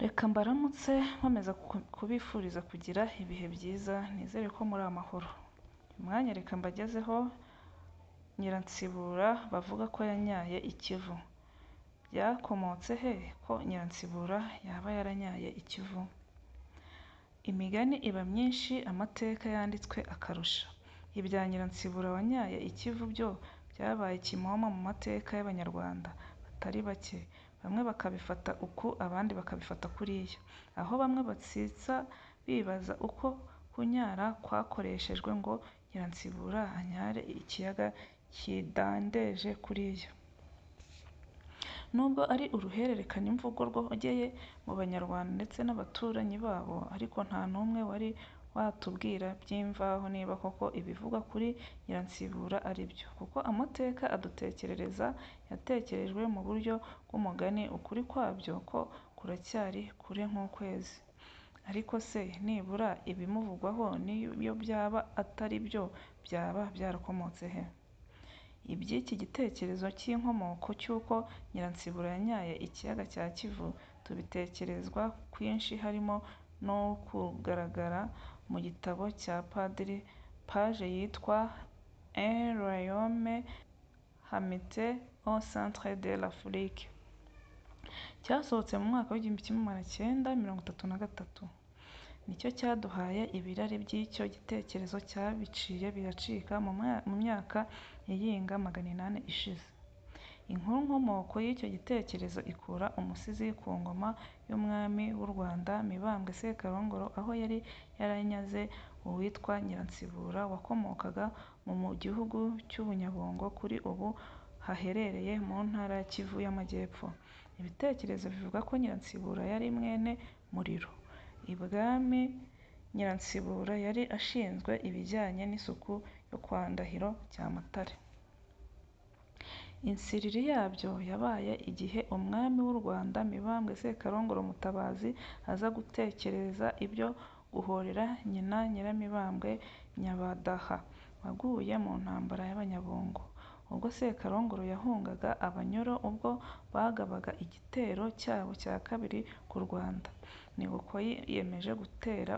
Reka mbaramutse nkomeza kubifuriza kugira ibihe byiza, nizere ko muri amahoro. Uyu mwanya reka mbagezeho Nyiransibura bavuga ko yanyaye ikivu. Byakomotse he ko Nyiransibura yaba yaranyaye ikivu? Imigani iba myinshi, amateka yanditswe akarusha. Ibya Nyiransibura wanyaye ikivu byo byabaye kimomo mu mateka y'Abanyarwanda batari bake. Bamwe bakabifata uku, abandi bakabifata kuriya. Aho bamwe batsitsa bibaza uko kunyara kwakoreshejwe ngo Nyiransibura anyare ikiyaga kidandeje kuriya. Nubwo ari uruhererekane imvugo rwogeye mu Banyarwanda ndetse n'abaturanyi babo, ariko nta n'umwe wari watubwira by'imvaho niba koko ibivuga kuri Nyiransibura ari byo, kuko amateka adutekerereza yatekerejwe mu buryo bw'umugani. Ukuri kwabyo ko kuracyari kure nk'ukwezi. Ariko se nibura ibimuvugwaho n'iyo byaba atari byo byaba byarakomotse he? Iby'iki gitekerezo cy'inkomoko cy'uko Nyiransibura yanyaye ikiyaga cya Kivu tubitekerezwa kwinshi, harimo no kugaragara mu gitabo cya Padiri page yitwa Un royaume hamite au centre de l'Afrique, cyasohotse mu mwaka w'1933. Nicyo cyaduhaye ibirari by'icyo gitekerezo cyabiciye biracika mu myaka iyinga 800 ishize. Inkuru nkomoko y'icyo gitekerezo ikura umusizi ku ngoma y'umwami w'u Rwanda Mibambwe Sekarongoro, aho yari yaranyaze uwitwa Nyiransibura wakomokaga mu gihugu cy'Ubunyabungo kuri ubu haherereye mu ntara ya Kivu y'Amajyepfo. Ibitekerezo bivuga ko Nyiransibura yari mwene Muriro. Ibwami Nyiransibura yari ashinzwe ibijyanye n'isuku yo kwa Ndahiro Cyamatare. Insiriri yabyo yabaye igihe umwami w'u Rwanda Mibambwe Sekarongoro Mutabazi aza gutekereza ibyo guhorera nyina Nyiramibambwe Nyabadaha waguye mu ntambara y'Abanyabungo. Ubwo Sekarongoro yahungaga Abanyoro ubwo bagabaga igitero cyabo cya kabiri ku Rwanda, nibwo yiyemeje gutera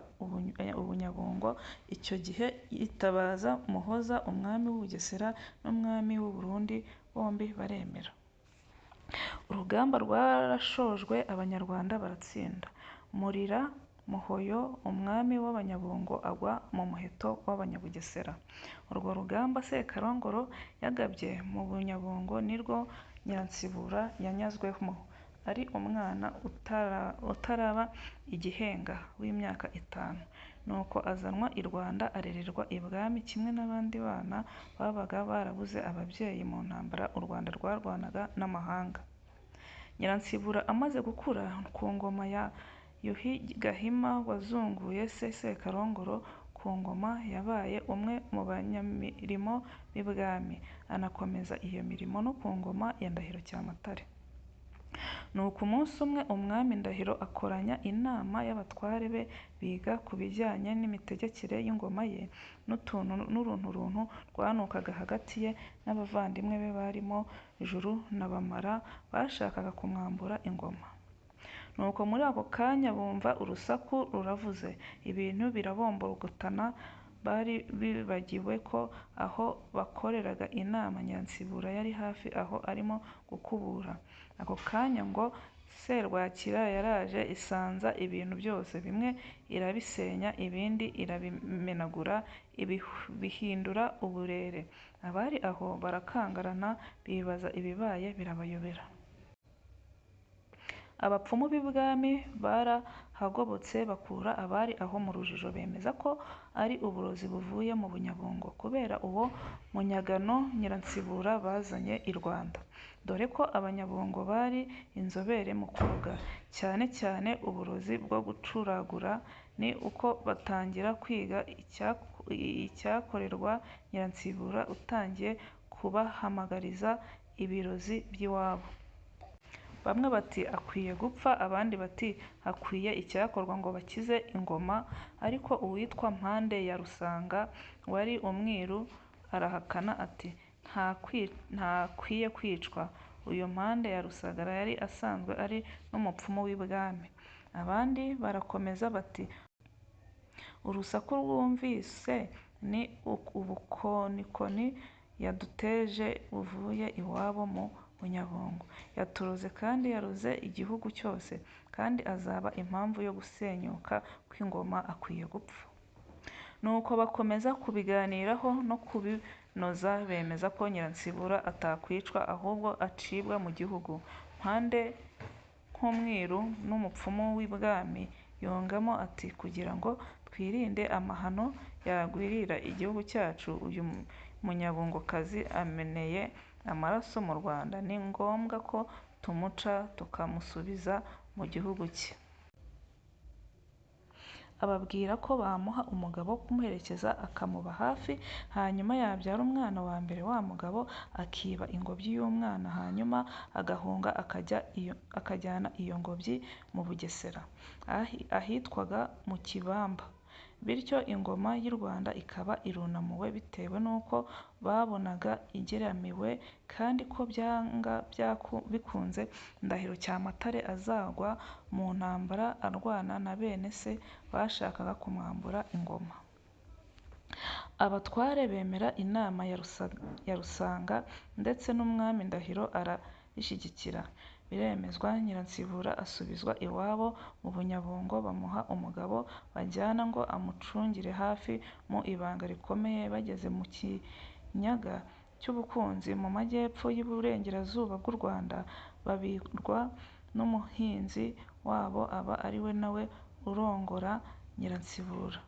Ubunyabungo. Icyo gihe yitabaza Muhoza umwami w'Ubugesera n'umwami w'u Burundi, bombi baremera. Urugamba rwarashojwe, Abanyarwanda baratsinda. Murira Muhoyo umwami w'Abanyabungo agwa mu muheto w'Abanyabugesera. Urwo rugamba Sekarongoro yagabye mu Bunyabungo nirwo Nyiransibura yanyazwemo ari umwana utaraba igihenga w'imyaka 5. Nuko azanwa i Rwanda arererwa ibwami kimwe n'abandi bana babaga barabuze ababyeyi mu ntambara u Rwanda rwarwanaga n'amahanga. Nyiransibura amaze gukura ku ngoma ya Yuhi Gahima wazunguye Sekarongoro ku ngoma, yabaye umwe mu banyamirimo b'ibwami, anakomeza iyo mirimo no ku ngoma ya Ndahiro Cyamatare. Nuko umunsi umwe umwami Ndahiro akoranya inama y'abatware be, biga ku bijyanye n'imitegekere y'ingoma ye n'urunturuntu rwanukaga hagati ye n'abavandimwe be barimo Juru na Bamara bashakaga kumwambura ingoma. Nuko muri ako kanya bumva urusaku ruravuze, ibintu birabomborotana. Bari bibagiwe ko aho bakoreraga inama Nyiransibura yari hafi aho arimo gukubura. Ako kanya ngo serwakira yaraje isanza ibintu byose, bimwe irabisenya, ibindi irabimenagura, bihindura uburere. Abari aho barakangarana bibaza ibibaye, birabayobera. Abapfumu b'ibwami barahagobotse bakura abari aho mu rujijo, bemeza ko ari uburozi buvuye mu Bunyabungo kubera uwo munyagano Nyiransibura bazanye i Rwanda, dore ko Abanyabungo bari inzobere mu kuroga, cyane cyane uburozi bwo gucuragura. Ni uko batangira kwiga icyakorerwa Nyiransibura, utangiye kubahamagariza ibirozi by'iwabo. Bamwe bati akwiye gupfa, abandi bati hakwiye icyakorwa ngo bakize ingoma. Ariko uwitwa Mpande ya Rusanga wari umwiru arahakana ati ntakwiye kwicwa. Uyu Mpande ya Rusagara yari asanzwe ari n'umupfumu w'ibwami. Abandi barakomeza bati urusaku rwumvise ni ubukonikoni yaduteje buvuye iwabo mu Bunyabungo. Yaturoze kandi yaroze igihugu cyose, kandi azaba impamvu yo gusenyuka kw'ingoma akwiye gupfa. Nuko bakomeza kubiganiraho no kubinoza, bemeza ko Nyiransibura atakwicwa ahubwo acibwa mu gihugu mpande nk'umwiru n'umupfumu w'ibwami. Yungamo ati kugira ngo twirinde amahano yagwirira igihugu cyacu, uyu munyabungokazi ameneye amaraso mu Rwanda, ni ngombwa ko tumuca tukamusubiza mu gihugu cye. Ababwira ko bamuha umugabo wo kumuherekeza akamuba hafi, hanyuma yabyara umwana wa mbere wa mugabo akiba ingobyi y'umwana, hanyuma agahunga akajyana iyo ngobyi mu Bugesera ahitwaga mu Kibamba. Bityo ingoma y'u Rwanda ikaba irunamuwe bitewe n'uko babonaga igeramiwe, kandi ko byanga bikunze Ndahiro Cyamatare azagwa mu ntambara arwana na bene se bashakaga kumwambura ingoma. Abatware bemera inama ya Rusanga, ndetse n'umwami Ndahiro arabishyigikira. Biremezwa, Nyiransibura asubizwa iwabo mu Bunyabungo, bamuha umugabo bajyana ngo amucungire hafi mu ibanga rikomeye. Bageze mu Kinyaga cy'Ubukunzi mu majyepfo y'Iburengerazuba bw'u Rwanda, babwirwa n'umuhinzi wabo, aba ari we nawe urongora Nyiransibura.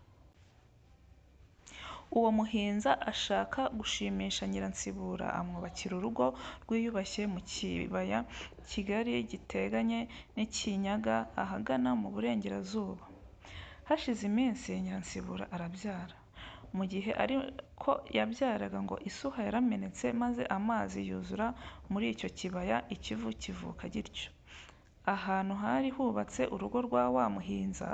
Uwo muhinza ashaka gushimisha Nyiransibura, amwubakira urugo rwiyubashye mu kibaya kigari giteganye n'Ikinyaga ahagana mu Burengerazuba. Hashize iminsi Nyiransibura arabyara. Mu gihe ariko yabyaraga ngo isuha yaramenetse, maze amazi yuzura muri icyo kibaya, ikivu kivuka gityo. Ahantu hari hubatse urugo rwa wa muhinza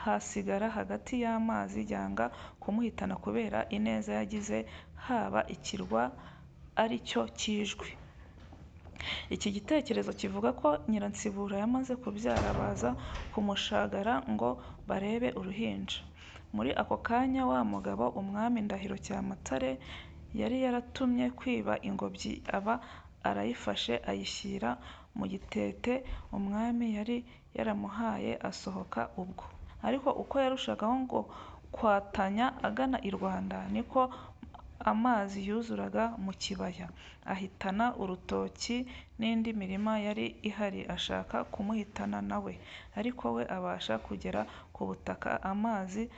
hasigara hagati y'amazi, yanga kumuhitana kubera ineza yagize, haba ikirwa ari cyo Kijwi. Iki gitekerezo kivuga ko Nyiransibura yamaze kubyara, baza kumushagara ngo barebe uruhinja. Muri ako kanya wa mugabo umwami Ndahiro Cyamatare yari yaratumye kwiba ingobyi aba arayifashe ayishyira mu gitete umwami yari yaramuhaye asohoka ubwo. Ariko uko yarushagaho ngo kwatanya agana i Rwanda, niko amazi yuzuraga mu kibaya ahitana urutoki n'indi mirima yari ihari, ashaka kumuhitana nawe, ariko we abasha kugera ku butaka amazi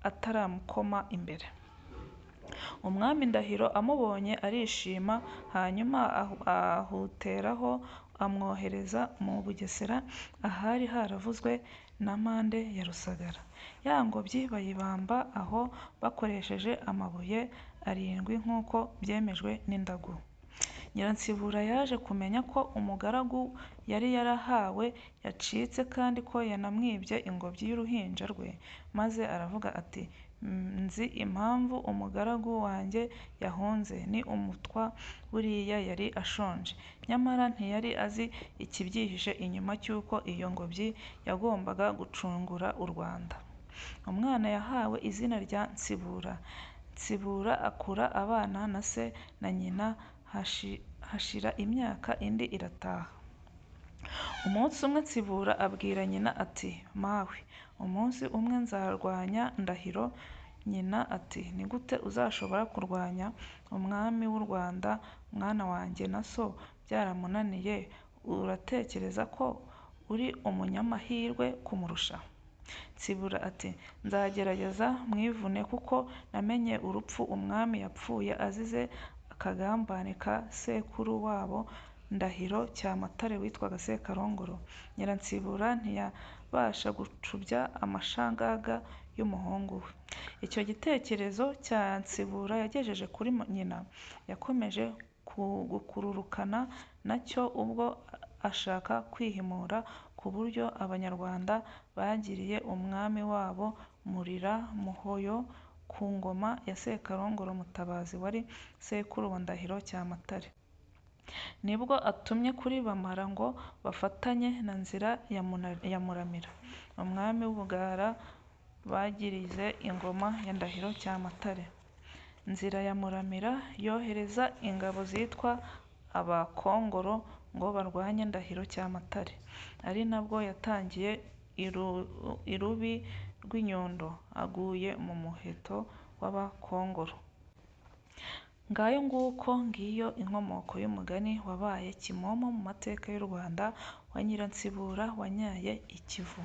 ataramukoma imbere. Umwami Ndahiro amubonye arishima, hanyuma ahuteraho amwohereza mu Bugesera ahari haravuzwe na Mande ya Rusagara. Ya ngobyi bayibamba aho bakoresheje amabuye 7 nk'uko byemejwe n'indagu. Nyiransibura yaje kumenya ko umugaragu yari yarahawe yacitse, kandi ko yanamwibye ingobyi y'uruhinja rwe, maze aravuga ati nzi impamvu umugaragu wanjye yahunze, ni umutwa buriya yari ashonje. Nyamara ntiyari azi ikibyihishe inyuma cy'uko iyo ngobyi yagombaga gucungura u Rwanda. Umwana yahawe izina rya Nsibura. Nsibura akura abana na se na nyina, hashira imyaka indi irataha. Umunsi umwe Nsibura abwira nyina ati mawe, umunsi umwe nzarwanya Ndahiro. Nyina ati ni gute uzashobora kurwanya umwami w'u Rwanda, mwana wanjye na so byaramunaniye? Uratekereza ko uri umunyamahirwe kumurusha? Nsibura ati nzagerageza mwivune, kuko namenye urupfu umwami yapfuye azize akagambane ka sekuru wabo Ndahiro Cyamatare witwaga Sekarongoro. Nyiransibura ntiyabasha gucubya amashagaga y'umuhungu we. Icyo gitekerezo cya Nsibura yagejeje kuri nyina, yakomeje gukururukana nacyo ubwo ashaka kwihimura ku buryo Abanyarwanda bagiriye umwami wabo Murira Muhoyo ku ngoma ya Sekarongoro Mutabazi wari sekuru wa Ndahiro Cyamatare. nibwo atumye kuri Bamara ngo bafatanye na Nzira ya Muramira, umwami w'u Bugara bagirize ingoma ya Ndahiro Cyamatare. Nzira ya Muramira yohereza ingabo zitwa Abakongoro ngo barwanye Ndahiro Cyamatare, ari nabwo yatangiye irubi rw'inyundo, aguye mu muheto w'Abakongoro. Ngayo nguko ngiyo inkomoko y'umugani wabaye kimomo mu mateka y'u Rwanda wa Nyiransibura wanyaye ikivu.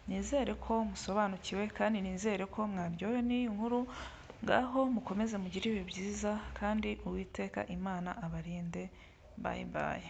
Nizere ko musobanukiwe kandi nizere ko mwaryohewe n'iyi nkuru. Ngaho mukomeze mugire ibihe byiza kandi Uwiteka Imana abarinde. Bye bye.